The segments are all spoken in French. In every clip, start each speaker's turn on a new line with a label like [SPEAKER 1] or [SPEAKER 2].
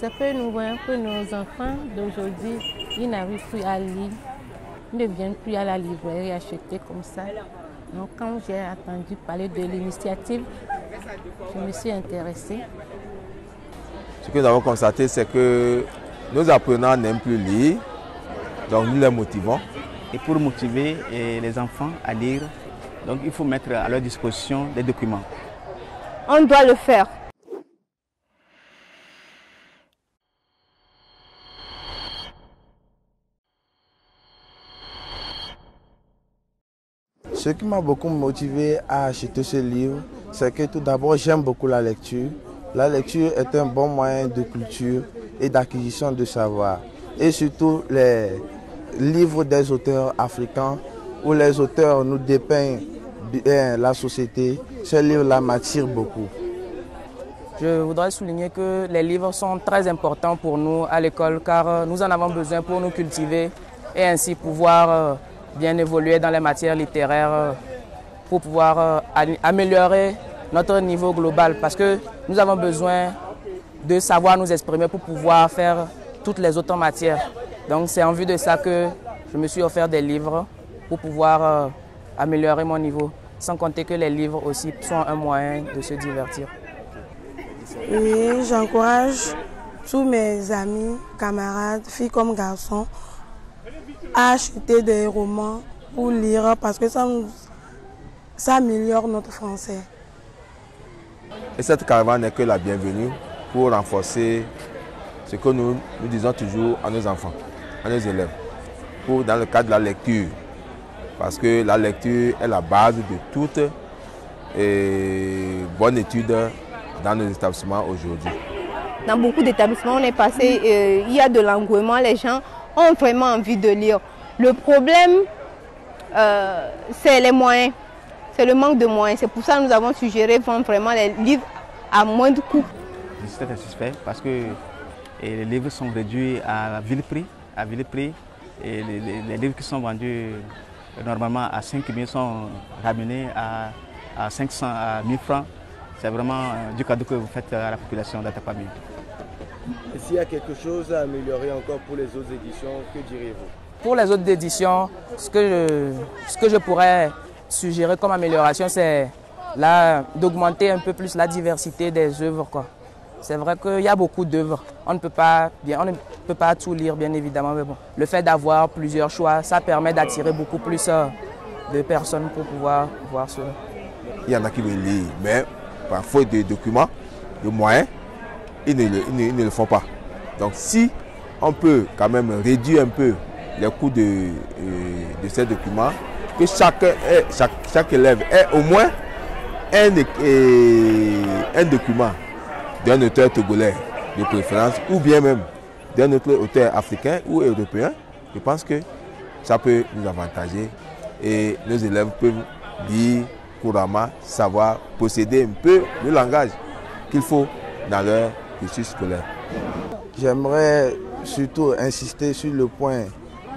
[SPEAKER 1] C'est que nous voyons que nos enfants d'aujourd'hui, ils n'arrivent plus à lire, ils ne viennent plus à la librairie acheter comme ça. Donc quand j'ai entendu parler de l'initiative, je me suis intéressée.
[SPEAKER 2] Ce que nous avons constaté, c'est que nos apprenants n'aiment plus lire, donc nous les motivons.
[SPEAKER 3] Et pour motiver les enfants à lire, donc il faut mettre à leur disposition des documents.
[SPEAKER 4] On doit le faire.
[SPEAKER 5] Ce qui m'a beaucoup motivé à acheter ce livre, c'est que tout d'abord j'aime beaucoup la lecture. La lecture est un bon moyen de culture et d'acquisition de savoir. Et surtout les livres des auteurs africains où les auteurs nous dépeignent bien la société, ces livres-là m'attirent beaucoup.
[SPEAKER 6] Je voudrais souligner que les livres sont très importants pour nous à l'école car nous en avons besoin pour nous cultiver et ainsi pouvoir bien évoluer dans les matières littéraires pour pouvoir améliorer notre niveau global parce que nous avons besoin de savoir nous exprimer pour pouvoir faire toutes les autres matières. Donc c'est en vue de ça que je me suis offert des livres pour pouvoir améliorer mon niveau, sans compter que les livres aussi sont un moyen de se divertir.
[SPEAKER 7] Oui, j'encourage tous mes amis, camarades, filles comme garçons, à acheter des romans pour lire parce que ça améliore notre français.
[SPEAKER 2] Et cette caravane n'est que la bienvenue pour renforcer ce que nous disons toujours à nos enfants, à nos élèves, dans le cadre de la lecture. Parce que la lecture est la base de toute bonne étude dans nos établissements aujourd'hui.
[SPEAKER 4] Dans beaucoup d'établissements, on est passé, il y a de l'engouement, les gens ont vraiment envie de lire. Le problème, c'est les moyens, c'est le manque de moyens. C'est pour ça que nous avons suggéré vraiment les livres à moindre coût.
[SPEAKER 3] Je suis très satisfait parce que les livres sont réduits à vil prix. Et les livres qui sont vendus normalement à 5 000 sont ramenés à 500, à 1000 francs. C'est vraiment du cadeau que vous faites à la population d'Atakpamé.
[SPEAKER 5] Et s'il y a quelque chose à améliorer encore pour les autres éditions, que diriez-vous?
[SPEAKER 6] Pour les autres éditions, ce que je pourrais suggérer comme amélioration, c'est d'augmenter un peu plus la diversité des œuvres. C'est vrai qu'il y a beaucoup d'œuvres. On ne peut pas tout lire, bien évidemment. Mais bon, le fait d'avoir plusieurs choix, ça permet d'attirer beaucoup plus de personnes pour pouvoir voir cela.
[SPEAKER 2] Il y en a qui veulent lire, mais par faute de documents, de moyens, ils ne le font pas. Donc si on peut quand même réduire un peu les coûts de ces documents, que chaque élève ait au moins un document d'un auteur togolais de préférence ou bien même d'un autre auteur africain ou européen, je pense que ça peut nous avantager et nos élèves peuvent lire couramment, savoir posséder un peu le langage qu'il faut dans leur cursus scolaire.
[SPEAKER 5] J'aimerais surtout insister sur le point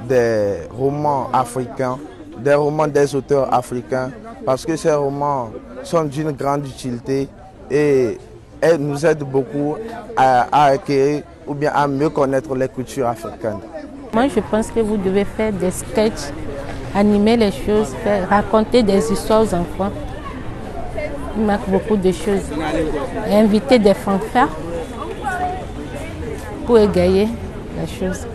[SPEAKER 5] des romans africains, des romans des auteurs africains, parce que ces romans sont d'une grande utilité et elles nous aident beaucoup à acquérir ou bien à mieux connaître les cultures africaines.
[SPEAKER 1] Moi, je pense que vous devez faire des sketchs, animer les choses, raconter des histoires aux enfants. Il manque beaucoup de choses. Et inviter des fanfares pour égayer les choses.